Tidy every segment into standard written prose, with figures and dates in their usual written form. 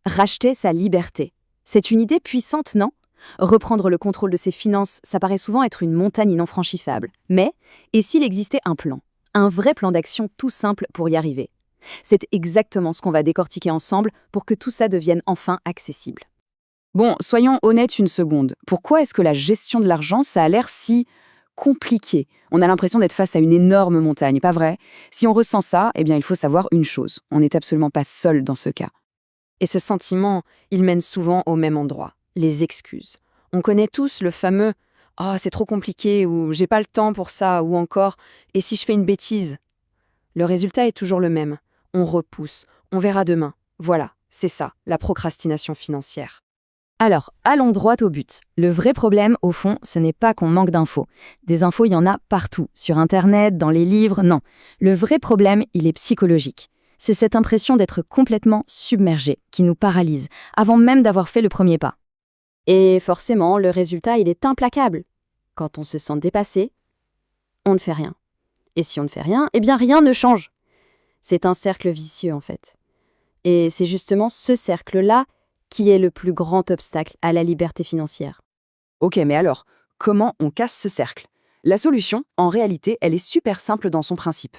Racheter sa liberté. C'est une idée puissante, non? Reprendre le contrôle de ses finances, ça paraît souvent être une montagne inenfranchissable. Mais, et s'il existait un plan? Un vrai plan d'action tout simple pour y arriver? C'est exactement ce qu'on va décortiquer ensemble pour que tout ça devienne enfin accessible. Bon, soyons honnêtes une seconde. Pourquoi est-ce que la gestion de l'argent, ça a l'air si compliqué? On a l'impression d'être face à une énorme montagne, pas vrai? Si on ressent ça, eh bien il faut savoir une chose. On n'est absolument pas seul dans ce cas. Et ce sentiment, il mène souvent au même endroit, les excuses. On connaît tous le fameux « Ah, c'est trop compliqué » ou « J'ai pas le temps pour ça » ou encore « Et si je fais une bêtise ?» Le résultat est toujours le même. On repousse, on verra demain. Voilà, c'est ça, la procrastination financière. Alors, allons droit au but. Le vrai problème, au fond, ce n'est pas qu'on manque d'infos. Des infos, il y en a partout, sur Internet, dans les livres, non. Le vrai problème, il est psychologique. C'est cette impression d'être complètement submergé qui nous paralyse, avant même d'avoir fait le premier pas. Et forcément, le résultat, il est implacable. Quand on se sent dépassé, on ne fait rien. Et si on ne fait rien, eh bien rien ne change. C'est un cercle vicieux, en fait. Et c'est justement ce cercle-là qui est le plus grand obstacle à la liberté financière. Ok, mais alors, comment on casse ce cercle? La solution, en réalité, elle est super simple dans son principe.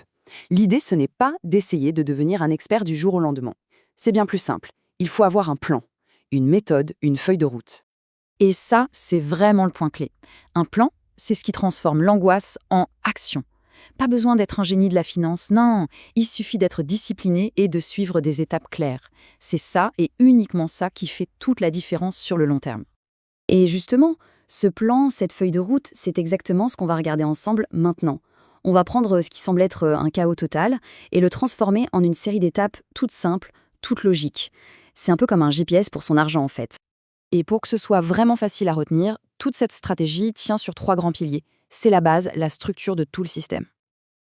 L'idée, ce n'est pas d'essayer de devenir un expert du jour au lendemain. C'est bien plus simple. Il faut avoir un plan, une méthode, une feuille de route. Et ça, c'est vraiment le point clé. Un plan, c'est ce qui transforme l'angoisse en action. Pas besoin d'être un génie de la finance, non, il suffit d'être discipliné et de suivre des étapes claires. C'est ça et uniquement ça qui fait toute la différence sur le long terme. Et justement, ce plan, cette feuille de route, c'est exactement ce qu'on va regarder ensemble maintenant. On va prendre ce qui semble être un chaos total et le transformer en une série d'étapes toutes simples, toutes logiques. C'est un peu comme un GPS pour son argent en fait. Et pour que ce soit vraiment facile à retenir, toute cette stratégie tient sur 3 grands piliers. C'est la base, la structure de tout le système.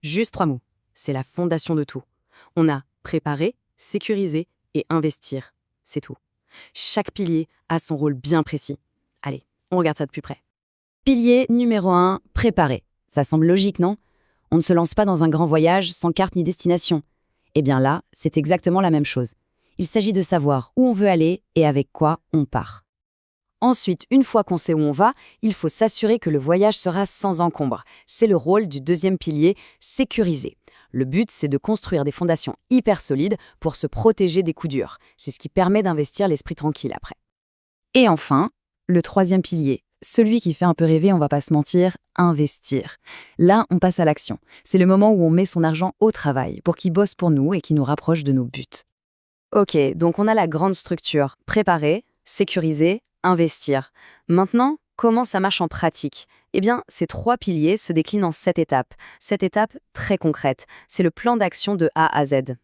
Juste 3 mots. C'est la fondation de tout. On a préparer, sécuriser et investir. C'est tout. Chaque pilier a son rôle bien précis. Allez, on regarde ça de plus près. Pilier numéro 1, préparer. Ça semble logique, non? On ne se lance pas dans un grand voyage sans carte ni destination. Eh bien là, c'est exactement la même chose. Il s'agit de savoir où on veut aller et avec quoi on part. Ensuite, une fois qu'on sait où on va, il faut s'assurer que le voyage sera sans encombre. C'est le rôle du deuxième pilier, sécuriser. Le but, c'est de construire des fondations hyper solides pour se protéger des coups durs. C'est ce qui permet d'investir l'esprit tranquille après. Et enfin, le troisième pilier, celui qui fait un peu rêver, on va pas se mentir, investir. Là, on passe à l'action. C'est le moment où on met son argent au travail pour qu'il bosse pour nous et qu'il nous rapproche de nos buts. Ok, donc on a la grande structure, préparer, sécuriser, investir. Maintenant, comment ça marche en pratique? Eh bien, ces 3 piliers se déclinent en 7 étapes. 7 étapes très concrètes. C'est le plan d'action de A à Z.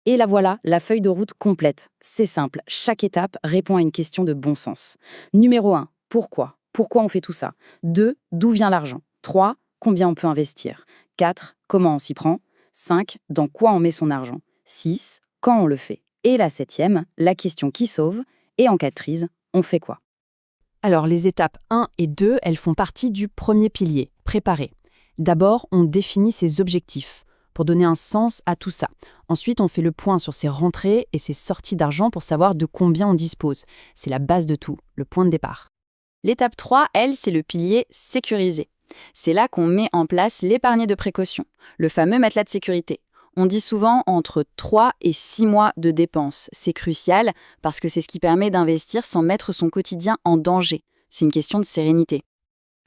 Et la voilà, la feuille de route complète. C'est simple, chaque étape répond à une question de bon sens. Numéro 1, pourquoi? Pourquoi on fait tout ça? 2, d'où vient l'argent? 3, combien on peut investir? 4, comment on s'y prend? 5, dans quoi on met son argent? 6, quand on le fait? Et la 7e, la question qui sauve. Et en cas de crise, on fait quoi? Alors, les étapes 1 et 2, elles font partie du premier pilier, préparer. D'abord, on définit ses objectifs pour donner un sens à tout ça. Ensuite, on fait le point sur ses rentrées et ses sorties d'argent pour savoir de combien on dispose. C'est la base de tout, le point de départ. L'étape 3, elle, c'est le pilier sécurisé. C'est là qu'on met en place l'épargne de précaution, le fameux matelas de sécurité. On dit souvent entre 3 et 6 mois de dépenses. C'est crucial parce que c'est ce qui permet d'investir sans mettre son quotidien en danger. C'est une question de sérénité.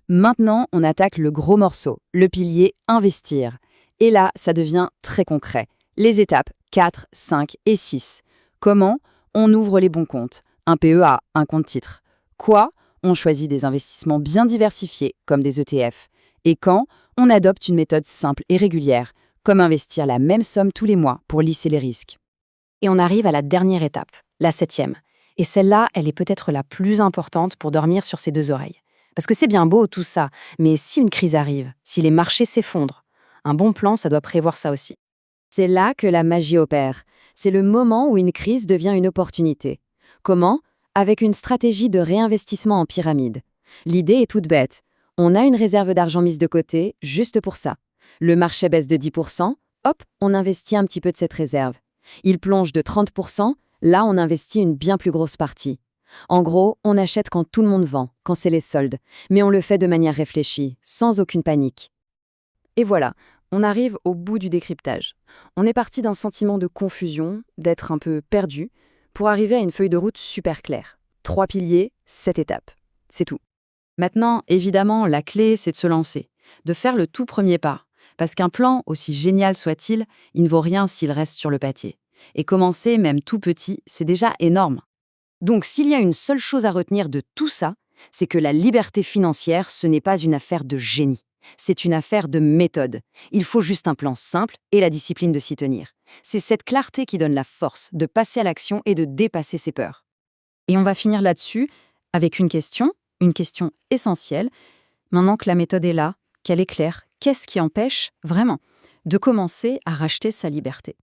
Maintenant, on attaque le gros morceau, le pilier investir. Et là, ça devient très concret. Les étapes 4, 5 et 6. Comment? On ouvre les bons comptes. Un PEA, un compte titre. Quoi? On choisit des investissements bien diversifiés, comme des ETF. Et quand? On adopte une méthode simple et régulière, comme investir la même somme tous les mois pour lisser les risques. Et on arrive à la dernière étape, la 7e. Et celle-là, elle est peut-être la plus importante pour dormir sur ses 2 oreilles. Parce que c'est bien beau tout ça, mais si une crise arrive, si les marchés s'effondrent, un bon plan, ça doit prévoir ça aussi. C'est là que la magie opère. C'est le moment où une crise devient une opportunité. Comment? Avec une stratégie de réinvestissement en pyramide. L'idée est toute bête. On a une réserve d'argent mise de côté, juste pour ça. Le marché baisse de 10%, hop, on investit un petit peu de cette réserve. Il plonge de 30%, Là, on investit une bien plus grosse partie. En gros, on achète quand tout le monde vend, quand c'est les soldes, mais on le fait de manière réfléchie, sans aucune panique. Et voilà, on arrive au bout du décryptage. On est parti d'un sentiment de confusion, d'être un peu perdu, pour arriver à une feuille de route super claire. 3 piliers, 7 étapes. C'est tout. Maintenant, évidemment, la clé, c'est de se lancer, de faire le tout premier pas. Parce qu'un plan, aussi génial soit-il, il ne vaut rien s'il reste sur le papier. Et commencer, même tout petit, c'est déjà énorme. Donc, s'il y a une seule chose à retenir de tout ça, c'est que la liberté financière, ce n'est pas une affaire de génie. C'est une affaire de méthode. Il faut juste un plan simple et la discipline de s'y tenir. C'est cette clarté qui donne la force de passer à l'action et de dépasser ses peurs. Et on va finir là-dessus avec une question essentielle. Maintenant que la méthode est là, qu'elle est claire, qu'est-ce qui empêche vraiment de commencer à racheter sa liberté ?